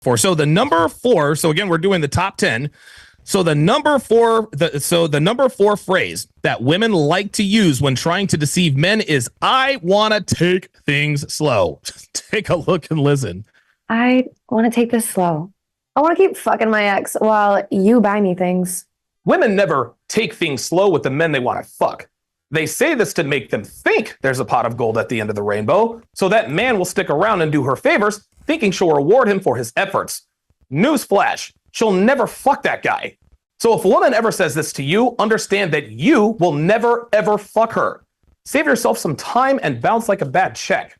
for. So the number 4, so again, we're doing the top 10. So the number 4, the number 4 phrase that women like to use when trying to deceive men is "I want to take things slow." Take a look and listen. I want to take this slow. I want to keep fucking my ex while you buy me things. Women never take things slow with the men they want to fuck. They say this to make them think there's a pot of gold at the end of the rainbow, so that man will stick around and do her favors, thinking she'll reward him for his efforts. Newsflash, she'll never fuck that guy. So if a woman ever says this to you, understand that you will never, ever fuck her. Save yourself some time and bounce like a bad check.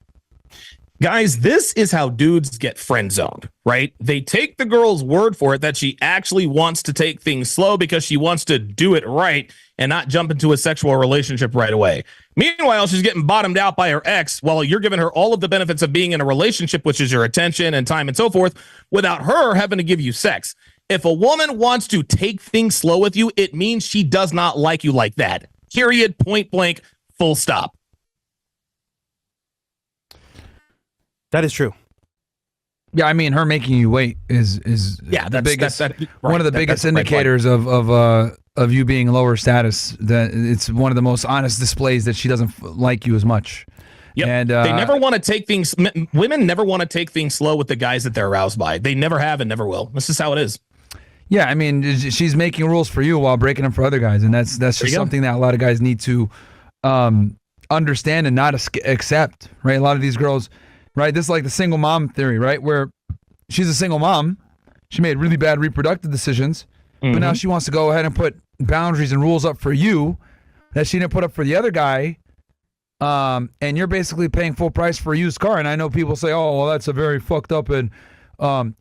Guys, this is how dudes get friend zoned, right? They take the girl's word for it that she actually wants to take things slow because she wants to do it right and not jump into a sexual relationship right away. Meanwhile, she's getting bottomed out by her ex while you're giving her all of the benefits of being in a relationship, which is your attention and time and so forth, without her having to give you sex. If a woman wants to take things slow with you, it means she does not like you like that. Period, point blank, full stop. That is true. Yeah, I mean, her making you wait is the biggest, one of the biggest indicators of you being lower status. That it's one of the most honest displays that she doesn't like you as much. Yep. And they never want to take things. Women never want to take things slow with the guys that they're aroused by. They never have and never will. This is how it is. Yeah, I mean, she's making rules for you while breaking them for other guys, and that's just something that a lot of guys need to understand and not accept. Right, a lot of these girls. Right, this is like the single mom theory, right? Where she's a single mom, she made really bad reproductive decisions, but now she wants to go ahead and put boundaries and rules up for you that she didn't put up for the other guy, and you're basically paying full price for a used car. And I know people say, "Oh, well, that's a very fucked up and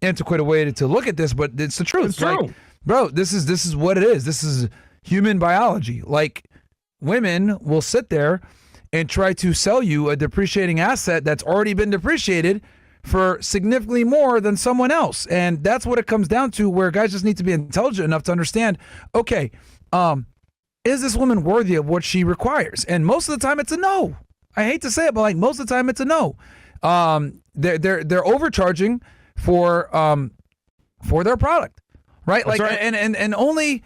antiquated way to look at this," but it's the truth. It's true. Like, bro, this is what it is. This is human biology. Like, women will sit there and try to sell you a depreciating asset that's already been depreciated for significantly more than someone else. And that's what it comes down to, where guys just need to be intelligent enough to understand, okay, is this woman worthy of what she requires? And most of the time it's a no. I hate to say it, but like most of the time it's a no. They're overcharging for their product, right? That's like right. And only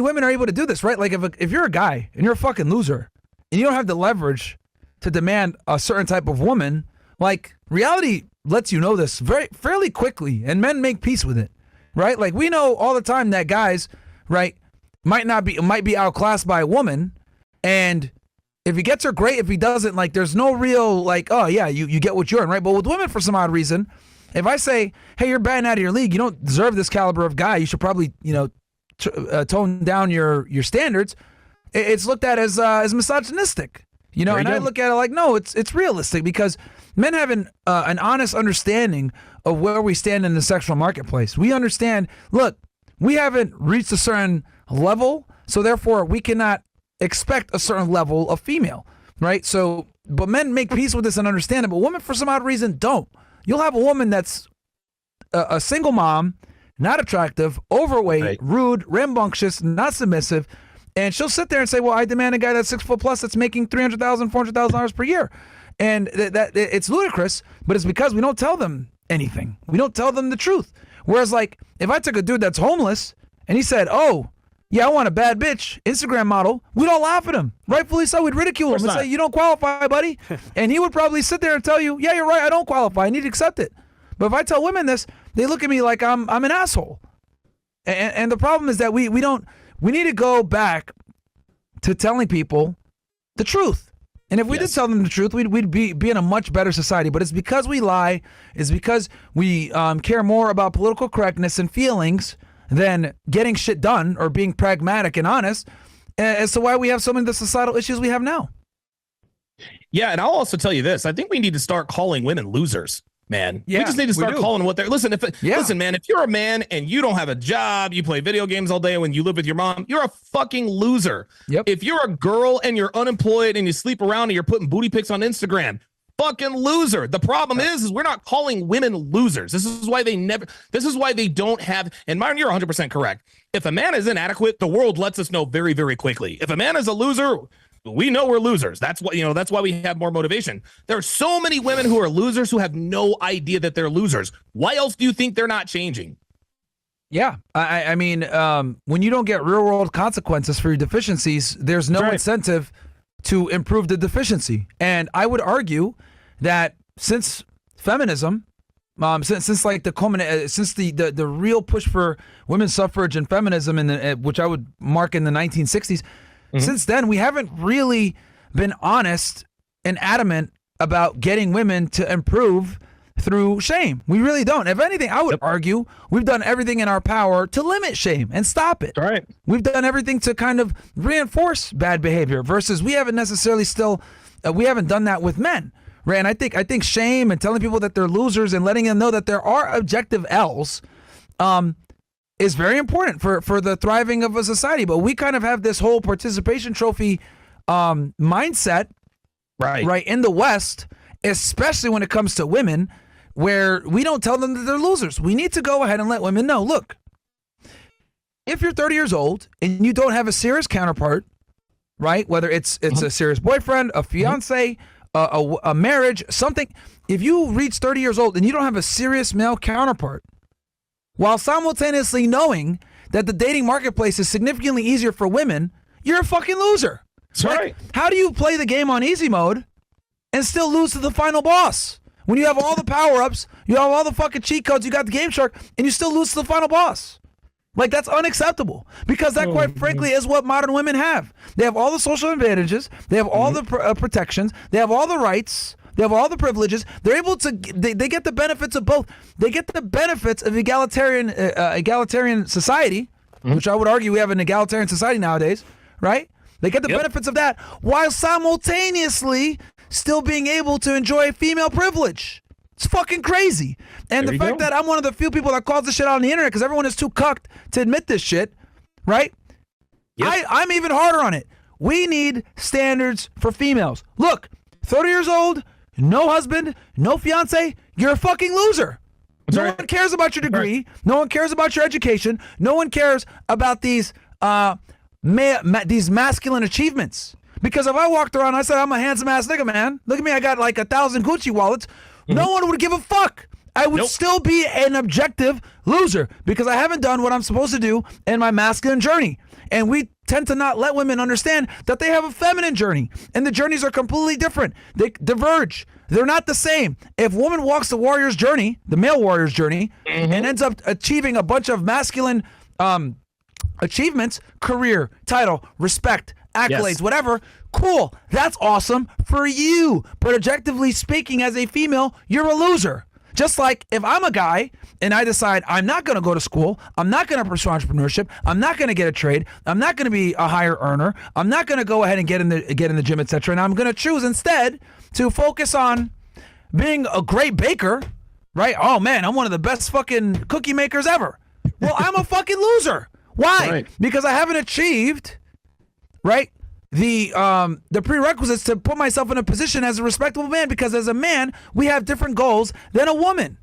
women are able to do this, right? Like if you're a guy and you're a fucking loser, and you don't have the leverage to demand a certain type of woman, like reality lets you know this fairly quickly, and men make peace with it, right? Like we know all the time that guys, right, might be outclassed by a woman, and if he gets her, great. If he doesn't, like there's no real like, oh yeah, you get what you're in, right? But with women, for some odd reason, if I say, hey, you're batting out of your league, you don't deserve this caliber of guy, you should probably tone down your standards. It's looked at as misogynistic, and I look at it like, no, it's realistic, because men have an honest understanding of where we stand in the sexual marketplace. We understand, look, we haven't reached a certain level, so therefore we cannot expect a certain level of female, right? So, but men make peace with this and understand it, but women, for some odd reason, don't. You'll have a woman that's a single mom, not attractive, overweight, right, rude, rambunctious, not submissive. And she'll sit there and say, well, I demand a guy that's 6 foot plus that's making $300,000, $400,000 per year. And that it's ludicrous, but it's because we don't tell them anything. We don't tell them the truth. Whereas, like, if I took a dude that's homeless and he said, oh, yeah, I want a bad bitch, Instagram model, we'd all laugh at him. Rightfully so. We'd ridicule him and say, you don't qualify, buddy. And he would probably sit there and tell you, yeah, you're right, I don't qualify. I need to accept it. But if I tell women this, they look at me like I'm an asshole. And the problem is that we need to go back to telling people the truth. And if we did tell them the truth, we'd be in a much better society. But it's because we lie. It's because we care more about political correctness and feelings than getting shit done or being pragmatic and honest as to why we have so many of the societal issues we have now. Yeah, and I'll also tell you this. I think we need to start calling women losers. Man, we just need to start calling what they're. Listen, listen, man. If you're a man and you don't have a job, you play video games all day, when you live with your mom, you're a fucking loser. Yep. If you're a girl and you're unemployed and you sleep around and you're putting booty pics on Instagram, fucking loser. The problem is we're not calling women losers. This is why they don't have. And Myron, you're 100% correct. If a man is inadequate, the world lets us know very, very quickly. If a man is a loser, we know we're losers. That's what, that's why we have more motivation. There are so many women who are losers who have no idea that they're losers. Why else do you think they're not changing? Yeah, I mean, when you don't get real world consequences for your deficiencies, there's no incentive to improve the deficiency. And I would argue that since feminism, since like the real push for women's suffrage and feminism, which I would mark in the 1960s, since then we haven't really been honest and adamant about getting women to improve through shame. We really don't. If anything, I would argue we've done everything in our power to limit shame and stop it. Right. We've done everything to kind of reinforce bad behavior versus we haven't necessarily we haven't done that with men. Right. And I think shame and telling people that they're losers and letting them know that there are objective L's is very important for the thriving of a society. But we kind of have this whole participation trophy mindset right in the West, especially when it comes to women, where we don't tell them that they're losers. We need to go ahead and let women know, look, if you're 30 years old and you don't have a serious counterpart, right, whether it's a serious boyfriend, a fiance, a marriage, something, if you reach 30 years old and you don't have a serious male counterpart, while simultaneously knowing that the dating marketplace is significantly easier for women, you're a fucking loser. That's right. How do you play the game on easy mode and still lose to the final boss? When you have all the power-ups, you have all the fucking cheat codes, you got the Game Shark, and you still lose to the final boss. Like, that's unacceptable. Because that, quite frankly, is what modern women have. They have all the social advantages. They have all the protections. They have all the rights. They have all the privileges. They're able to, they get the benefits of both. They get the benefits of egalitarian society, which I would argue we have an egalitarian society nowadays, right? They get the benefits of that while simultaneously still being able to enjoy female privilege. It's fucking crazy. And the fact that I'm one of the few people that calls this shit out on the internet because everyone is too cucked to admit this shit, right? Yep. I'm even harder on it. We need standards for females. Look, 30 years old, no husband, no fiance, you're a fucking loser. No one cares about your degree. No one cares about your education. No one cares about these masculine achievements. Because if I walked around and I said I'm a handsome ass nigga, man, look at me, I got like 1,000 Gucci wallets, no one would give a fuck. I would still be an objective loser because I haven't done what I'm supposed to do in my masculine journey. And we tend to not let women understand that they have a feminine journey. And the journeys are completely different. They diverge. They're not the same. If a woman walks the warrior's journey, the male warrior's journey, and ends up achieving a bunch of masculine achievements, career, title, respect, accolades, whatever, cool. That's awesome for you. But objectively speaking, as a female, you're a loser. Just like if I'm a guy and I decide I'm not going to go to school, I'm not going to pursue entrepreneurship, I'm not going to get a trade, I'm not going to be a higher earner, I'm not going to go ahead and get in the gym, etc. And I'm going to choose instead to focus on being a great baker, right? Oh man, I'm one of the best fucking cookie makers ever. Well, I'm a fucking loser. Why? Right. Because I haven't achieved, right, the prerequisites to put myself in a position as a respectable man, because as a man, we have different goals than a woman.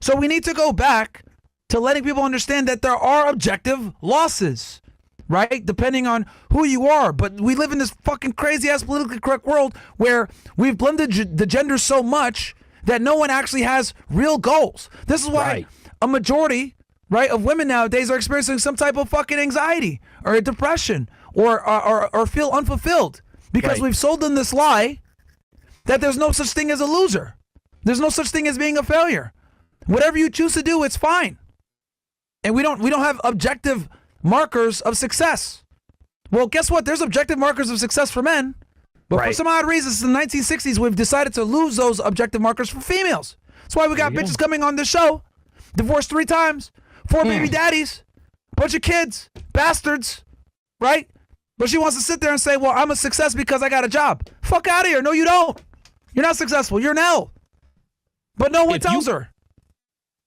So we need to go back to letting people understand that there are objective losses, right? Depending on who you are. But we live in this fucking crazy ass politically correct world where we've blended the genders so much that no one actually has real goals. This is why a majority, right, of women nowadays are experiencing some type of fucking anxiety or depression or feel unfulfilled because we've sold them this lie that there's no such thing as a loser. There's no such thing as being a failure. Whatever you choose to do, it's fine. And we don't have objective markers of success. Well, guess what? There's objective markers of success for men. But for some odd reasons, in the 1960s, we've decided to lose those objective markers for females. That's why we got bitches coming on this show, divorced 3 times, 4 baby daddies, bunch of kids, bastards, right? But she wants to sit there and say, well, I'm a success because I got a job. Fuck out of here. No, you don't. You're not successful. You're an L. But no one tells her.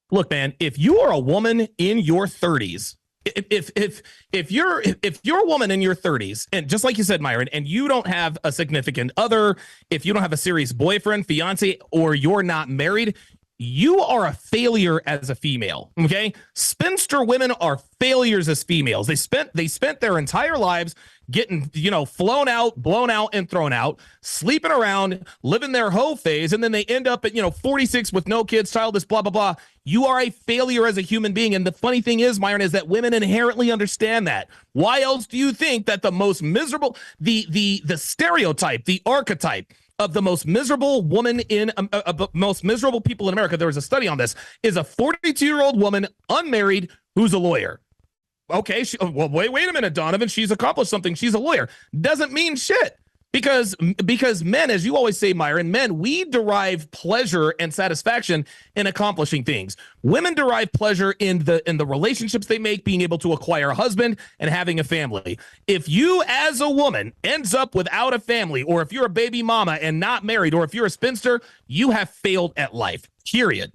Look, man, if you are a woman in your 30s, if you're a woman in your 30s, and just like you said, Myron, and you don't have a significant other, if you don't have a serious boyfriend, fiance, or you're not married, you are a failure as a female. Okay, spinster women are failures as females. They spent their entire lives getting, flown out, blown out, and thrown out, sleeping around, living their hoe phase, and then they end up at 46 with no kids, childless, blah blah blah. You are a failure as a human being. And the funny thing is, Myron, is that women inherently understand that. Why else do you think that the most miserable, the stereotype, the archetype of the most miserable woman most miserable people in America, there was a study on this, is a 42-year-old woman, unmarried, who's a lawyer. Okay, wait a minute, Donovan. She's accomplished something. She's a lawyer. Doesn't mean shit. Because men, as you always say, Myron, men, we derive pleasure and satisfaction in accomplishing things. Women derive pleasure in the relationships they make, being able to acquire a husband and having a family. If you, as a woman, ends up without a family, or if you're a baby mama and not married, or if you're a spinster, you have failed at life. Period.